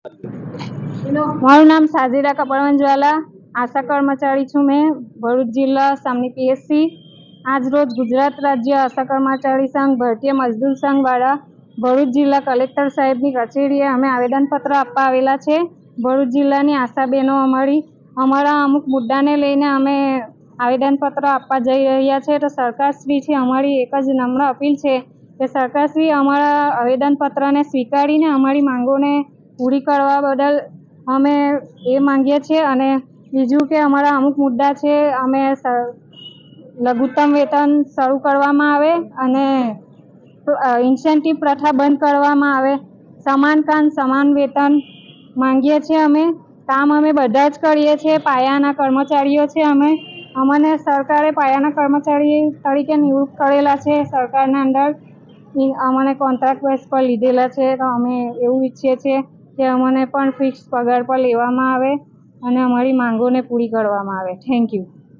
મારું નામ સાજીરા કપડવંજવાલા, આશા કર્મચારી છું મેં, ભરૂચ જિલ્લા સામની પીએસસી। આજ રોજ ગુજરાત રાજ્ય આશા કર્મચારી સંઘ ભારતીય મજદૂર સંઘ દ્વારા ભરૂચ જિલ્લા કલેક્ટર સાહેબની કચેરીએ અમે આવેદનપત્ર આપવા આવેલા છે। ભરૂચ જિલ્લાની આશા બહેનો અમારા અમુક મુદ્દાને લઈને અમે આવેદનપત્ર આપવા જઈ રહ્યા છે। તો સરકારશ્રીથી અમારી એક જ નમ્ર અપીલ છે કે સરકારશ્રી અમારા આવેદનપત્રને સ્વીકારીને અમારી માંગોને પૂરી કરવા બદલ અમે એ માંગીએ છીએ। અને બીજું કે અમારા અમુક મુદ્દા છે, અમે લઘુત્તમ વેતન શરૂ કરવામાં આવે અને ઇન્સેન્ટિવ પ્રથા બંધ કરવામાં આવે, સમાન કામ સમાન વેતન માંગીએ છીએ। અમે કામ બધા જ કરીએ છીએ, પાયાના કર્મચારીઓ છે। અમને સરકારે પાયાના કર્મચારી તરીકે નિયુક્ત કરેલા છે સરકારના અંદર, અમને કોન્ટ્રાક્ટ બેઝ પર લીધેલા છે। તો અમે એવું ઈચ્છીએ છીએ કે અમને પણ ફિક્સ પગાર પર લેવામાં આવે અને અમારી માંગોને પૂરી કરવામાં આવે। Thank you.